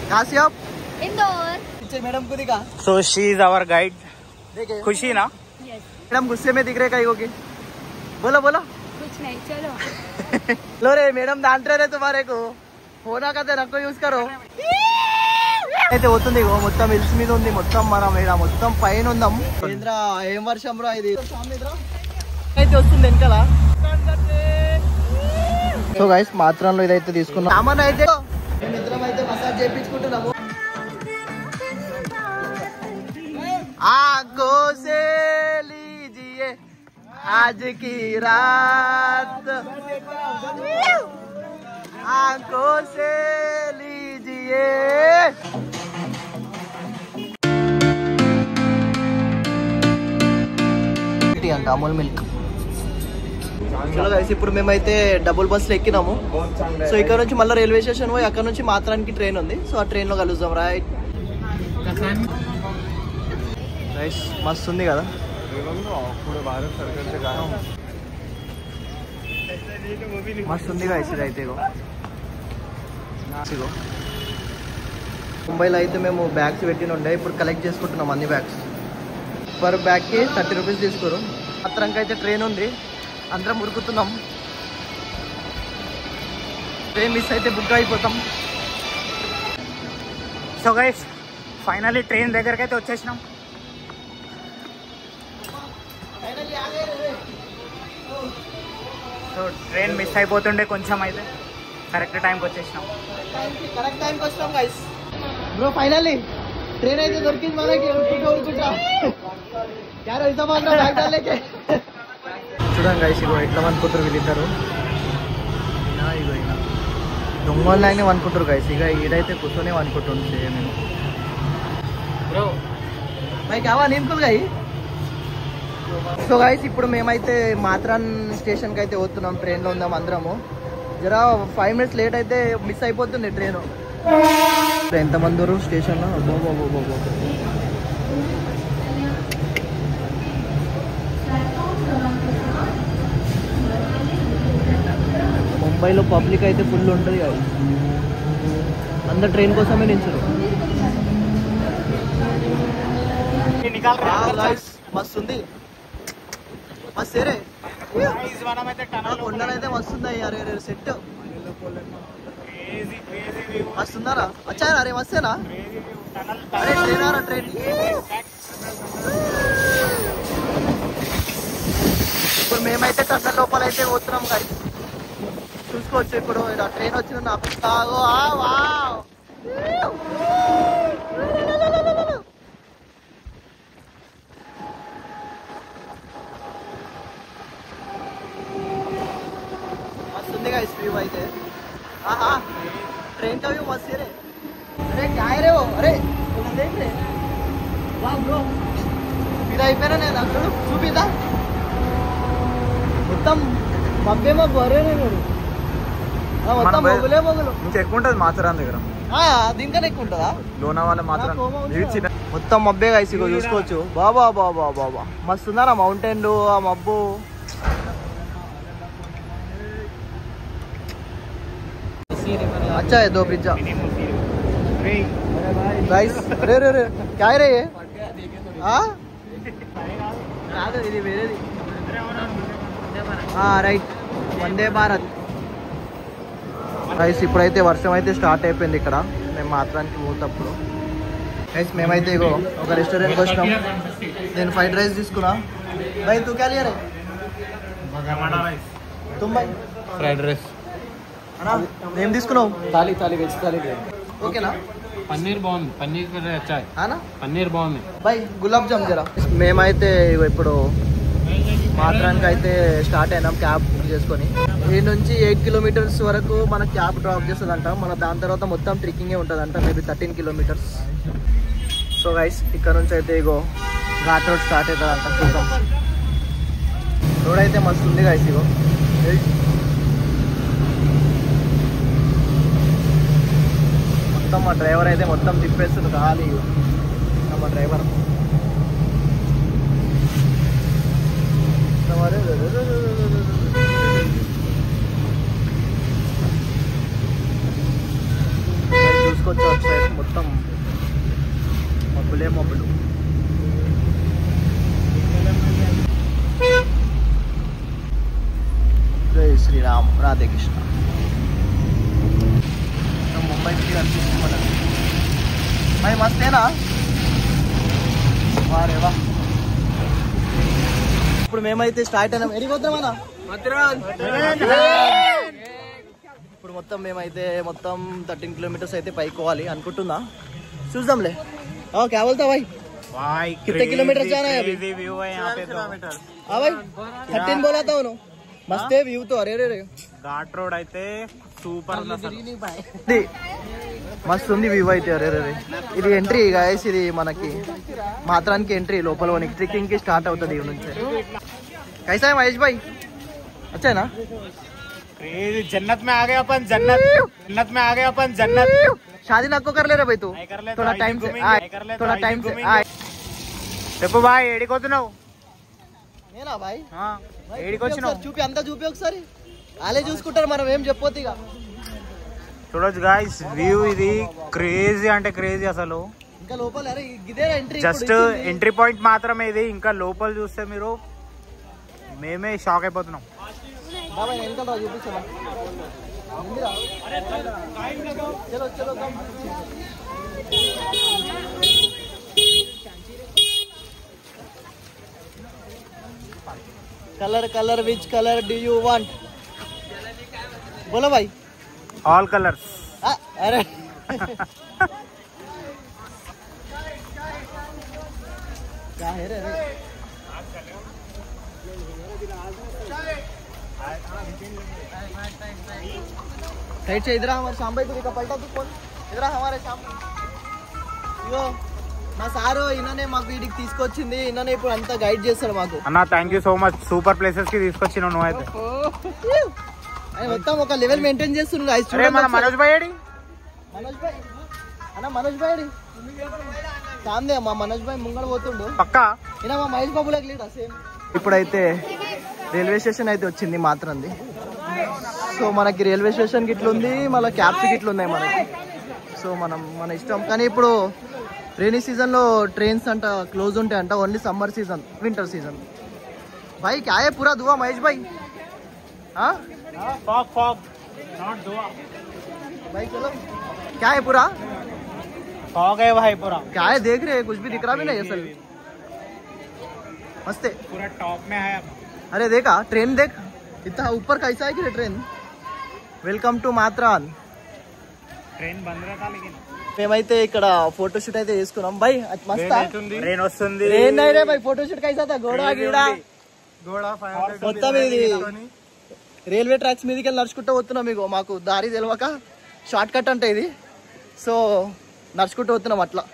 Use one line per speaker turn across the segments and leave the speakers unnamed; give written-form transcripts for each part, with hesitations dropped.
कहाँ से आप?
इंदौर।
पीछे मैडम को दिखा।
So she is our guide.
देखे
खुशी ना?
मैडम गुस्से में दिख रहे कहीं होगी। बोलो बोलो।
कुछ नहीं चलो।
लो रे मैडम डांट रहे तुम्हारे को फोन का रखो यूज करो అయితే పోతుంది మొత్తం హిల్స్ మీద ఉంది మొత్తం మనం ఇక్కడ మొత్తం పైన ఉందాం కేంద్ర ఏం వర్షం రా ఇది అయితే వస్తుంది వెనకాల సో గైస్ మాత్రంలో ఇదైతే తీసుకున్నాం సామాన్ అయితే మిత్రం అయితే మసాజ్ చేయించుకుంటున్నాము ఆంఖో సే లీజియే आज की रात आंखों से लीजिए అంట అమూల్ మిల్క్ చలో గైస్ ఇప్పుడు మేమైతే డబుల్ బస్ లో ఎక్కినాము సో ఇక్కడ నుంచి మళ్ళీ రైల్వే స్టేషన్ పోయి అక్కడ నుంచి మాత్రానికి ట్రైన్ ఉంది సో ఆ ట్రైన్ లో కలుద్దాం రైట్ గైస్ మస్తు ఉంది కదా మస్తు ఉంది గైస్ ఇదైతే ముంబైలో అయితే మేము బ్యాగ్స్ పెట్టిన ఉండే ఇప్పుడు కలెక్ట్ చేసుకుంటున్నాం అన్ని బ్యాగ్స్ పర్ బ్యాగ్కి 30 రూపీస్ తీసుకోరు మాత్రంకి అయితే ట్రైన్ ఉంది అందరం ఉరుకుతున్నాం ట్రైన్ మిస్ అయితే బుక్ అయిపోతాం
సో గైస్ ఫైనల్లీ ట్రైన్ దగ్గరికి అయితే వచ్చేసినాం సో ట్రైన్ మిస్ అయిపోతుండే కొంచెం అయితే కరెక్ట్ టైంకి వచ్చేసినాం
కరెక్ట్ టైంకి వచ్చినాం గైస్ బ్రో ఫైనల్లీ ట్రైన్ అయితే దొరికింది మనకి ఉరుకుంటా యారో ఇంత మాత్రం బ్యాగ్ డాలేకే చూడండి గైస్ ఇగో ఎట్లా అనుకుంటారు వీళ్ళిద్దరు ఇగో ఇలా దొంగలైనా అనుకుంటారు గైస్ ఇక ఈడైతే కూర్చొని అనుకుంటుంది సేమ్ నేను బ్రో బై కావా నేమ్కుల్ గాయి సో గైస్ ఇప్పుడు మేమైతే మాత్రాన్ స్టేషన్కి అయితే పోతున్నాం ట్రైన్లో ఉందాం అందరము జరా 5 మినిట్స్ లేట్ అయితే మిస్ అయిపోతుంది ట్రైన్ ఎంతమంది ఉన్నారు స్టేషన్లో ముంబైలో పబ్లిక్ అయితే ఫుల్ ఉంటుంది కదా అందరు ట్రైన్ కోసమే నించరు మస్తు ఉంది మస్తు రే కొండలైతే మస్తున్నాయి అరే రే సెట్ మస్తున్నారా వచ్చారా అరే మస్తేనా అరే ట్రైన్ ఆరా ట్రైన్ ఇప్పుడు మేమైతే టన్నల్ లోపల అయితే పోతున్నాం గాయస్ చూసుకోవచ్చు ఇప్పుడు ఇలా ట్రైన్ వచ్చింది నా తాగో मस्त है इस व्यू అయితే ఆహా ट्रेन का व्यू मस्त है रे अरे क्या है रे वो अरे तुम देख रहे वाह ब्रो ఇదా అయిపోయినా నేను అక్కడ చూపిదా మొత్తం మబ్బే మబ్బు అరేనే మీరు మొత్తం మొగులే మొగులు
ఇంకా ఎక్కువ ఉంటుంది మాత్రం దగ్గర
దీనికన్నా ఎక్కువ ఉంటుందా
లోనావాల మాత్రం
మొత్తం మబ్బే గైస్ ఇగో చూసుకోవచ్చు బాబా బాబా బాబా మస్తు ఉన్నారా మౌంటైన్ ఆ మబ్బు अच्छा है दो ब्रिज गाइस अरे अरे अरे क्या है रे ये కాదు ఇది వేరేది రైట్ వందే భారత్ గైస్ ఇప్పుడైతే వర్షం అయితే స్టార్ట్ అయిపోయింది ఇక్కడ మేము మాత్రానికి పోతప్పుడు గైస్ మేమైతే ఇగో ఒక రెస్టారెంట్కి వచ్చినాం నేను ఫ్రైడ్ రైస్ తీసుకున్నా भाई तू क्या लिया रे तुम भाई
ఫ్రైడ్ రైస్
ఏం తీసుకున్నావు
తాలి తాలి వెజ్ తాలి
ఓకేనా
పన్నీర్ బాగుంది పన్నీర్ అచ్చా పన్నీర్ బాగుంది
బాయ్ గులాబ్ జామ్ జరా మేమైతే ఇప్పుడు మాత్రానికి అయితే స్టార్ట్ అయినాం క్యాబ్ బుక్ చేసుకొని ఈ నుంచి 8 కిలోమీటర్స్ వరకు మన క్యాబ్ డ్రాప్ చేస్తుందంట మన దాని తర్వాత మొత్తం ట్రెక్కింగే ఉంటుందంట మేబీ 13 కిలోమీటర్స్ సో గైస్ ఇక్కడ నుంచి అయితే ఇగో ఘాట్ రోడ్ స్టార్ట్ అవుతుందంట చూద్దాం రోడ్ అయితే మస్తు ఉంది గైస్ ఇగో మొత్తం మా డ్రైవర్ అయితే మొత్తం తిప్పేస్తుంది ఖాళీ మా డ్రైవర్ చూసుకోవచ్చు అటు సైడ్ మొత్తం మబ్బులే మబ్బులు. జై శ్రీరామ్, రాధే కృష్ణ. ముంబై సిటీ అనిపిస్తుంది మనకి. మరి మస్తేనా వారేవా. ఇప్పుడు మేమైతే స్టార్ట్ అయినాం. ఎడిపోతామన్నా ఇప్పుడు మొత్తం మేమైతే మొత్తం 13 కిలోమీటర్స్ అయితే పైకి పోవాలి అనుకుంటున్నా. చూద్దాంలే. क्या बोलता भाई कितने किलोमीटर जाना है अभी? हाँ भाई 13 बोला था उन्होंने. मस्त है व्यू तो. अरे रे
ఘాట్ రోడ్ అయితే సూపర్
మస్తు ఉంది వ్యూ అయితే. అరే రే ఇది ఎంట్రీ గాయస్. ఇది మనకి మాత్రానికి ఎంట్రీ. లోపల ట్రెక్కింగ్ కి స్టార్ట్ అవుతుంది ఇవి నుంచి. कैसा है महेश भाई? अच्छा है ना?
जन्नत में आ गए अपन. जन्नत में आ गए अपन. जन्नत.
शादी नको कर ले रे भाई तू. थोड़ा टाइम से थोड़ा टाइम से
చెప్పు బాయ్. ఏడికొస్తున్నావు?
నేనా బాయ్?
ఏడికొచ్చినావు?
చూపి అంతా చూపి ఒకసారి. వాళ్ళే చూసుకుంటారు, మనం ఏం చెప్పొద్దు ఇక.
చూడొచ్చు గాయ్స్ వ్యూ. ఇది క్రేజీ అంటే క్రేజీ అసలు.
ఇంకా లోపల ఇదే ఎంట్రీ.
జస్ట్ ఎంట్రీ పాయింట్ మాత్రమే ఇది. ఇంకా లోపల చూస్తే మీరు మేమే షాక్ అయిపోతున్నాం.
చూపించా. చలో చలో colour colour which colour do you want? बोलो भाई.
All colours.
अरे क्या है रे? साइड से इधर हमारे शाम भाई. तो पलटा तू कौन इधर हमारे शाम. यो మా సారు ఈయననే మాకు వీడికి తీసుకొచ్చింది. ఈయననే ఇప్పుడు అంతా గైడ్ చేస్తాడు మాకు.
అన్న thank you so much. Super places కి తీసుకొచ్చినావు నువ్వైతే.
మొత్తం ఒక లెవెల్ మెయింటైన్ చేస్తున్నాడు.
మనోజ్ భాయ్ ఏడి?
మనోజ్ భాయ్ అన్న మనోజ్ భాయ్ సాందే మా మనోజ్ భాయ్ ముంగడ పోతుండు
పక్కా.
ఈయన మా మహేష్ బాబులకు లీడా సేమ్. ఇప్పుడైతే రైల్వే స్టేషన్ అయితే వచ్చింది మాత్రంది. సో మనకి రైల్వే స్టేషన్ కి ఇట్లుంది, మళ్ళీ క్యాబ్స్ కి ఇట్లున్నాయి మనకి. సో మన ఇష్టం. కానీ ఇప్పుడు रेनी सीजन लो ट्रेन्स अंट क्लोज उंटे अंट. Only summer season, winter season. भाई क्या है पूरा धुआं महेश भाई? हाँ
फॉग नॉट धुआं
भाई. चलो क्या है पूरा?
फॉग है भाई पूरा.
क्या है देख रहे हैं? कुछ भी दिख रहा भी नहीं असल. मस्त है
पूरा टॉप में है.
अरे देखा ट्रेन देख इतना ऊपर कैसा है कि train. Welcome to Matheran.
Train बंद रहा था लेकिन
మేమైతే ఇక్కడ ఫోటోషూట్ అయితే చేసుకున్నాం. బై మస్త్
ట్రైన్ వస్తుంది.
ట్రైన్ అయితే బై ఫోటోషూట్ కైసా తా గోడ గీడ మొత్తం ఇది రైల్వే ట్రాక్స్ మీదకి వెళ్ళి నడుచుకుంటూ పోతున్నాం. మీకు మాకు దారి తెలియక షార్ట్ కట్ అంటే ఇది. సో నడుచుకుంటూ పోతున్నాం అట్లా.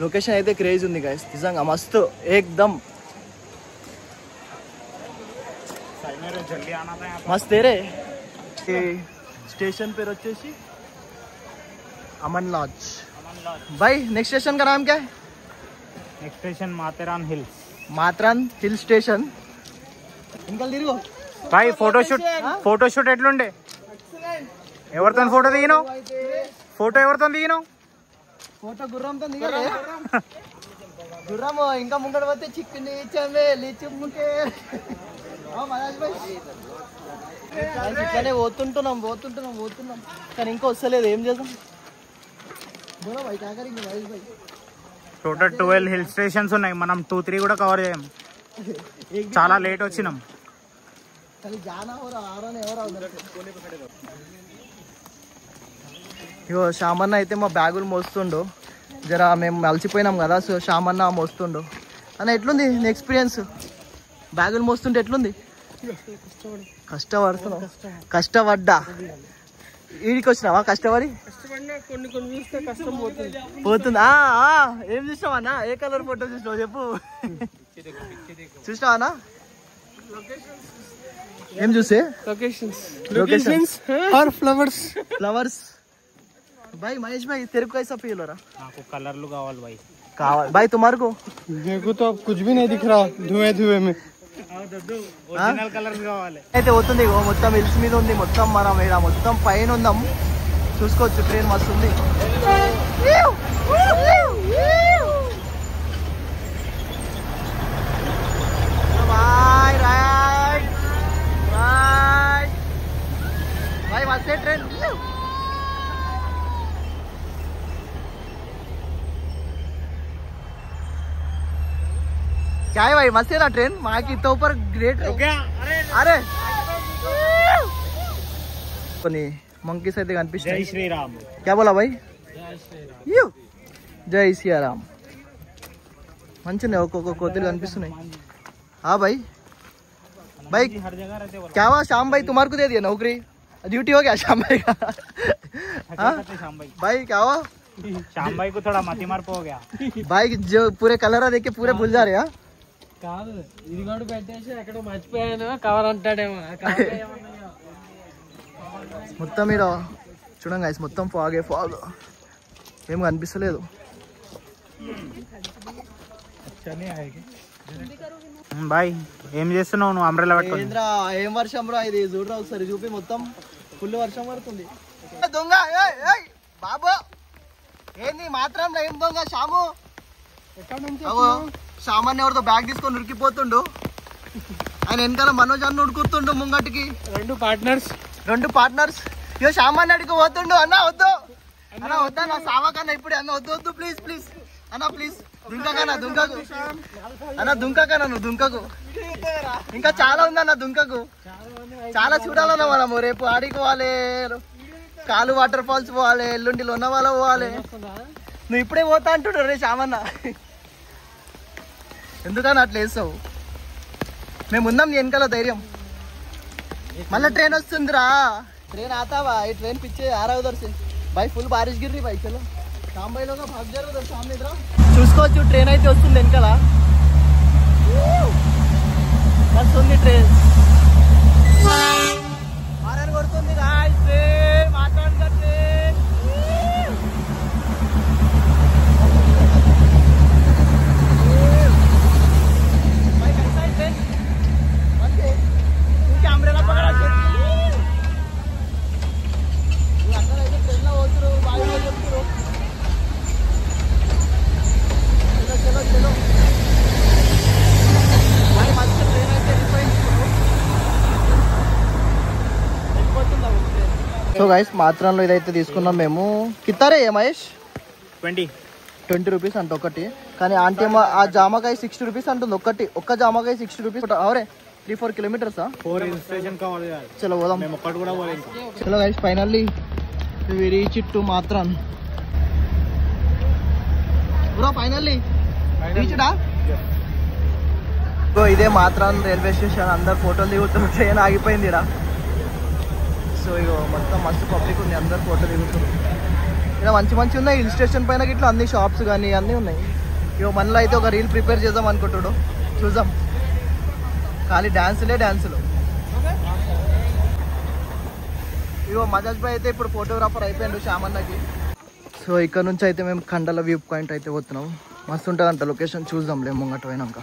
లొకేషన్ అయితే క్రేజ్ ఉంది గైస్ నిజంగా మస్తు ఏకదమ్ మస్త్ రే. స్టేషన్ పేరు వచ్చేసి अमन लॉज. भाई नेक्स्ट स्टेशन का नाम क्या है?
Next station Matheran hills.
Matheran hill station. इनकल दिरो
भाई फोटोशूट ఎట్లుండే? ఎవరితో ఫోటో దిగినావు? ఫోటో ఎవరితో దిగినావు?
ఫోటో గుర్రంతో దిగలే. గుర్రం ఇంకా ముంగడ పోతే చిక్కుని చంవేలి చుమ్ముకే. మహారాజ్ భాయ్ ఇట్లానే పోతుంటున్నాం కానీ ఇంకా వస్తలేదు. ఏం చేద్దాం?
టోటల్ 12 హిల్ స్టేషన్స్ ఉన్నాయి. మనం 2-3 కూడా కవర్ చేయం. చాలా లేట్ వచ్చినాం.
ఇగో శామన్న అయితే మా బ్యాగులు మోస్తుండు. జర మేము అలసిపోయినాం కదా. సో శామన్న మోస్తుండు. అన్న ఎట్లుంది నీ ఎక్స్పీరియన్స్? బ్యాగులు మోస్తుంటే ఎట్లుంది? కష్టపడ్డా ఈడికి వచ్చినావా? కష్టపడి పోతుందా? ఏం చూసినావా అన్న? ఏ కలర్ ఫోటో చూసినావు చెప్పు. చూసినావా అన్న? ఏం చూసే? Locations or flowers. भाई महेश भाई तेरे को कैसा फील हो रहा?
నాకు కలర్లు కావాలి भाई.
भाई तुम्हारे को?
देखो तो अब कुछ भी नहीं दिख रहा धुएं में.
ఒరిజినల్ కలర్స్ కావాలి.
అయితే పోతుంది మొత్తం హిల్స్ మీద ఉంది. మొత్తం మనం ఇక్కడ మొత్తం పైన ఉందాం. చూసుకోవచ్చు ట్రైన్ మస్తు ఉంది. भाई मस्त है ट्रेन. क्या है भाई मस्त है ना ट्रेन. वहाँ की तो ऊपर ग्रेट. अरे मंकीस అయితే కనిపిస్తాయి.
జై శ్రీరామ్.
क्या बोला भाई. జై శ్రీరామ్. మంచిగా ఒక్కొక్క కోతులు కనిపిస్తున్నాయి. हाँ भाई भाई क्या हुआ श्याम भाई तुम्हारे को दे दिया नौकरी. ड्यूटी हो गया श्याम भाई का. भाई क्या हुआ.
श्याम भाई को थोड़ा मति मार हो गया.
भाई जो पूरे कलर देख के पूरे भूल जा रहे.
కాదు ఇది కూడా పెట్టేసి ఎక్కడ మర్చిపోయాను కవర్ అంటాడేమో.
మొత్తం మీరు చూడండి గైస్ మొత్తం ఫాగే ఫాగ్ ఏం కనిపిస్తలేదు.
బాయ్ ఏం చేస్తున్నావు నువ్వు అంబ్రెల్లా పట్టుకొని.
ఏం వర్షం రా ఇది చూడరా ఒకసారి చూపి. మొత్తం ఫుల్ వర్షం పడుతుంది. దొంగ బాబు ఏంది మాత్రం ఏం దొంగ శ్యాము. సామాన్య ఎవరితో బ్యాగ్ తీసుకొని ఉరికిపోతుండు. ఆయన వెనకాల మనోజ్ అన్న ఉడుకుతుండు ముంగటికి.
రెండు
పార్ట్నర్స్ ఇగో సామాన్య అడిగి పోతుండు. అన్న వద్దు అన్న వద్దా నా సావకన్నా ఇప్పుడే. అన్న వద్దు వద్దు ప్లీజ్ ప్లీజ్ అన్న ప్లీజ్. దుంకకన్నా దుంకకు అన్న దుంకకన్నా నువ్వు దుంకకు. ఇంకా చాలా ఉందన్న దుంకకు. చాలా చూడాలన్నా మనము. రేపు ఆడికి పోవాలి, కాలు వాటర్ ఫాల్స్ పోవాలి, ఎల్లుండి లోనావాల పోవాలి. నువ్వు ఇప్పుడే పోతా అంటుండు రే సామన్న. ఎందుకని అట్లా వేస్తావు. మేము ఉన్నాం వెనకాల ధైర్యం. మళ్ళీ ట్రైన్ వస్తుందిరా. ट्रेन आता भाई. ट्रेन पीछे आ रहा है उधर से भाई. फुल बारिश गिर रही भाई. चलो शाम भाई लोग भाग जा रहे उधर सामने इधर. చూసుకోవచ్చు ట్రైన్ అయితే వస్తుంది వెనకాల. వస్తుంది ట్రైన్. హారన్ కొడుతుంది గాయ్స్. ట్రైన్ మాట్లాడుతా ట్రైన్. भाई कैसा है ट्रेन. मंदे तू कैमरा पकड़ा के సో గైస్ మాత్రంలో ఇదైతే తీసుకున్నాం మేము. కిత్తారే మహేష్ 20 రూపీస్ అంట ఒకటి. కానీ ఆంటీ ఆ జామకాయ 60 రూపీస్ అంటుంది ఒకటి. ఒక్క జామకాయ 60 రూపీస్. అవరే 3-4 కిలోమీటర్స్. చలో పోదాం. చలో guys finally we reach it to Matran. Bro finally reached ah. So ఇదే మాత్రాన్ రైల్వే స్టేషన్. అందరు ఫోటోలు దిగుతున్నారు. ట్రైన్ ఆగిపోయింది ఇక్కడ. సో ఇగో మొత్తం మస్తు పబ్లిక్ ఉంది. అందరు ఫోటో దిగుతున్నారు. ఇక్కడ మంచి మంచి ఉన్నాయి. హిల్ స్టేషన్ పైన ఇట్లా అన్ని షాప్స్ కానీ అన్నీ ఉన్నాయి. ఇగో మనలో అయితే ఒక రీల్ ప్రిపేర్ చేద్దాం అనుకుంటాడు. చూద్దాం. ఖాళీ డ్యాన్సులు. ఇగో మజాజ్ భాయ్ అయితే ఇప్పుడు ఫోటోగ్రాఫర్ అయిపోయాడు శ్యామన్నకి. సో ఇక్కడ నుంచి అయితే మేము ఖండల వ్యూ పాయింట్ అయితే పోతున్నాం. మస్తు ఉంటుందంట లొకేషన్. చూద్దాంలే ముంగట పోయినాక.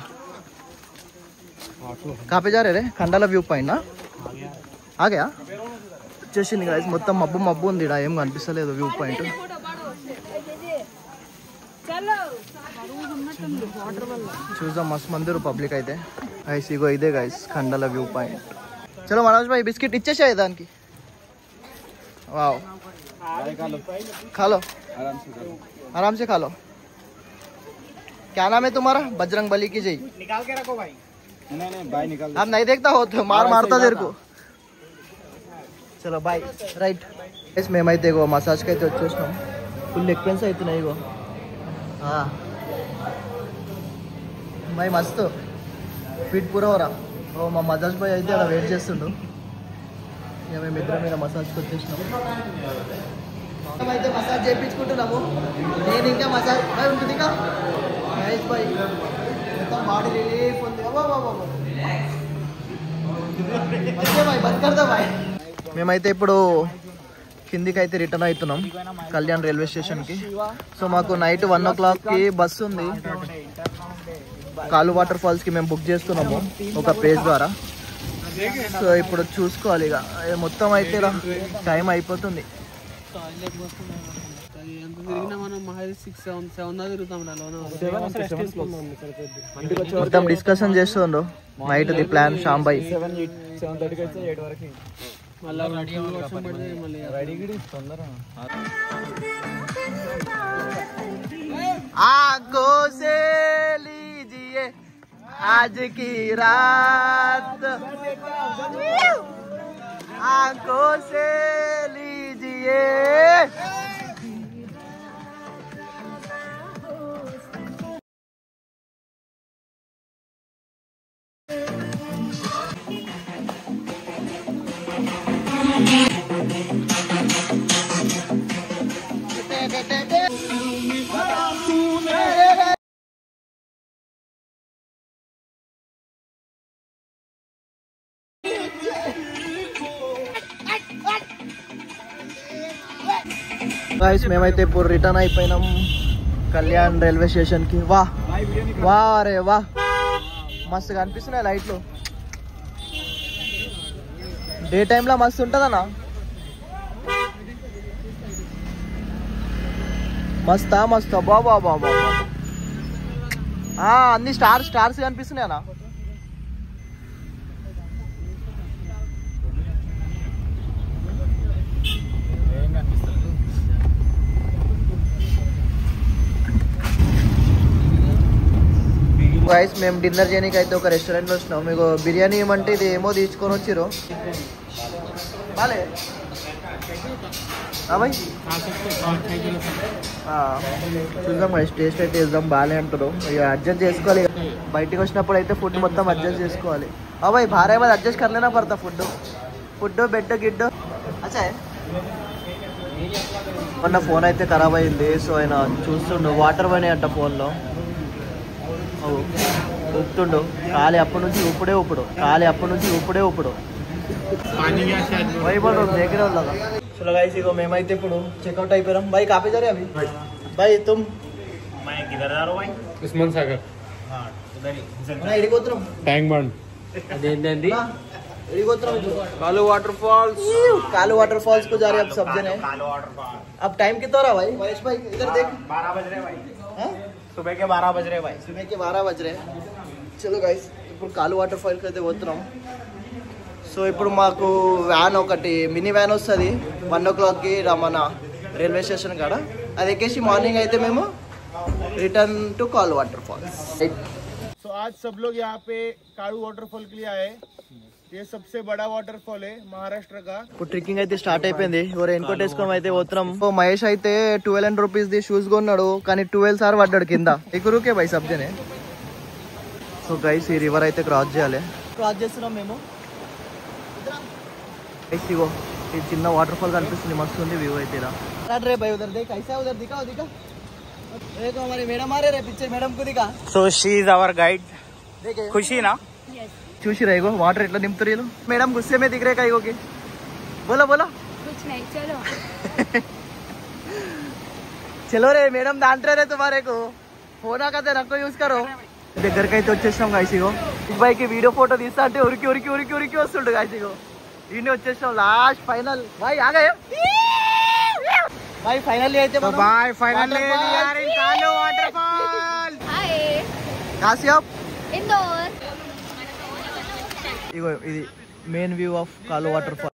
కాపే जा रहे रे ఖండల వ్యూ పాయింట్ నా ఆగా వచ్చేసింది గాయస్. మొత్తం మబ్బు ఉంది. ఇక్కడ ఏం కనిపిస్తలేదు వ్యూ పాయింట్. చూద్దాం. మస్తు మందిరు పబ్లిక్ అయితే గైస్. ఇగో ఇదే గైస్ ఖండల వ్యూ పాయింట్. చలో మనోజ్ భాయ్ బిస్కెట్ ఇచ్చేసాయి దానికి. वाओ खा लो आराम से खा लो. क्या नाम है तुम्हारा. बजरंग बली की जय.
निकाल के रखो भाई. नहीं भाई निकाल.
आप नहीं देखता हो तो मारता तेरे को. चलो बाय రైట్ గైస్. మేమైతే ఇగో మసాజ్కి అయితే వచ్చేసినాం. ఫుల్ ఎక్స్పెన్స్ అవుతున్నాయి. ఇగో भाई मस्त ఫిట్ పూరా ఓరా. ఓ మా మసాజ్ బాయ్ అయితే అలా వెయిట్ చేస్తుండు. ఇక మేము ఇద్దరం మీద మసాజ్కి వచ్చేసినాము. అయితే మసాజ్ చేయించుకుంటున్నాము. నేను ఇంకా మసాజ్ బాయ్ ఉంటుంది. ఇంకా మహేష్ బాయ్ మొత్తం బాడీ రిలీఫ్ ఉంది. బాయ్ బంద్ కర్దా బాయ్. మేమైతే ఇప్పుడు కిందికి అయితే రిటర్న్ అవుతున్నాం కళ్యాణ్ రైల్వే స్టేషన్కి. సో మాకు నైట్ 1 o'clockకి బస్సు ఉంది. కాలు వాటర్ ఫాల్స్కి మేము బుక్ చేస్తున్నాము ఒక పేజ్ ద్వారా. సో ఇప్పుడు చూసుకోవాలి. ఇక మొత్తం అయితే టైం అయిపోతుంది.
టాయిలెట్ వస్తున్నాం ఎంత తిరిగినా మనం మహా 6-7 దాకా తిరుగుతాం
మొత్తం డిస్కషన్ చేస్తుండ్రు నైట్ ది ప్లాన్ షాంబాయ్
7:30 వరకు మళ్ళీ వర్షం పడితే మళ్ళీ
आंखों से लीजिए आज की रात आंखों से लीजिए गाइस మేమైతే ఇప్పుడు రిటర్న్ అయిపోయినాం కళ్యాణ్ రైల్వే స్టేషన్ కి వాహ్ వాహ్ అరే వాహ్ మస్తుగా అనిపిస్తున్నాయి లైట్లు డే టైమ్ లో మస్తు ఉంటదన్నా మస్తా మస్తా బాబా బాబా అన్ని స్టార్స్ కనిపిస్తున్నాయి అన్న గైస్ మేము డిన్నర్ చేయడానికి అయితే ఒక రెస్టారెంట్ లో వచ్చినాం మీకు బిర్యానీ ఏమంటే ఇది ఏమో తీసుకొని వచ్చిర్రు బాలే చూద్దాం గైస్ టేస్ట్ అయితే వేద్దాం బాలే అంటారు ఇక అడ్జస్ట్ చేసుకోవాలి బయటికి వచ్చినప్పుడు అయితే ఫుడ్ మొత్తం అడ్జస్ట్ చేసుకోవాలి भाई भारे बाद अडजस्ट कर लेना पड़ता ఫుడ్ బెడ్ గిడ్ అచ్చా మొన్న ఫోన్ అయితే ఖరాబ్ అయింది సో ఆయన చూస్తుండు వాటర్ పోయినాయి అంట ఫోన్లో ఊపుతుండు ఖాళీ అప్పటి నుంచి ఊపుడే వైబల్ దగ్గర వాళ్ళగా చలో గైస్ ఇగో మేమైతే ఇప్పుడు చెక్అవుట్ అయిపోయాం भाई కాపీ जा रहे अभी भाई तुम
मैं किधर जा रहा हूं भाई
उस्मान सागर
हां उधर ही
ना इडिकोत्रम
ట్యాంక్ బండ్ అదేంటండి
इडिकोत्रम
కాలు వాటర్
फॉल्स को जा रहे अब सब जने
कालो वाटरफॉल
अब टाइम कितना हो रहा भाई महेश भाई इधर देख
12 बज रहे भाई
हाँ?
सुबह के 12 बज रहे भाई
सुबह के 12 बज रहे चलो गाइस ఇప్పుడు కాలు వాటర్ ఫాల్ అయితే పోతున్నాం సో ఇప్పుడు మాకు వ్యాన్ ఒకటి మినీ వ్యాన్ వస్తుంది 1 o'clock కి మన రైల్వే స్టేషన్ కాడ అది ఎక్కేసి మార్నింగ్ అయితే మేము रिटर्न टू कालू वाटरफॉल।
तो आज सब लोग यहाँ पे कालू वाटरफॉल के लिए आए। ये सबसे बड़ा वाटरफॉल है महाराष्ट्र का।
ఇప్పుడు ట్రెక్కింగ్ అయితే స్టార్ట్ అయిపోయింది రెయిన్ కోట్ వేసుకొని అయితే పోతున్నాం మహేష్ అయితే 1200 రూపీస్ ది షూస్ కొన్నాడు కానీ 12 సార్ పడ్డాడు కింద ఎక్కురుకే బై సబ్జనే సో గైస్ ఈ రివర్ అయితే క్రాస్ చేస్తున్నాం మేము ఇగో ఈ చిన్న వాటర్ ఫాల్ కనిపిస్తుంది మస్తు ఉంది వ్యూ అయితే రే భయ్ ఉదర్ దేఖ్ ఐసా ఉదర్ దిఖాओ देखो हमारी मैडम आ रहे पीछे मैडम को दिखा
so she is our guide Khushi ना
చూసి రేగో వాటర్ ఎట్లా నింపుతారు మేడం గుస్సే మే దిख रहे काइगो के बोलो
कुछ नहीं चलो
चलो रे मैडम डांट रहे तुम्हारे को फोन आकर रखो यूज करो దగ్గరికి అయితే వచ్చేసాం గాయ్స్ ఇగో ఇబ్బాయికి వీడియో ఫోటో తీస్తా అంటే ఉరికి వస్తుండు గాయ్స్ ఇగో ఈయన వచ్చేసాం లాస్ట్ ఫైనల్ भाई आ गए भाई फाइनली అయితే మనం
bye finally we are in Kalo waterfall
hi
కాసియప్
इंदौर
ఇగో ఇది main view of Kalo water fall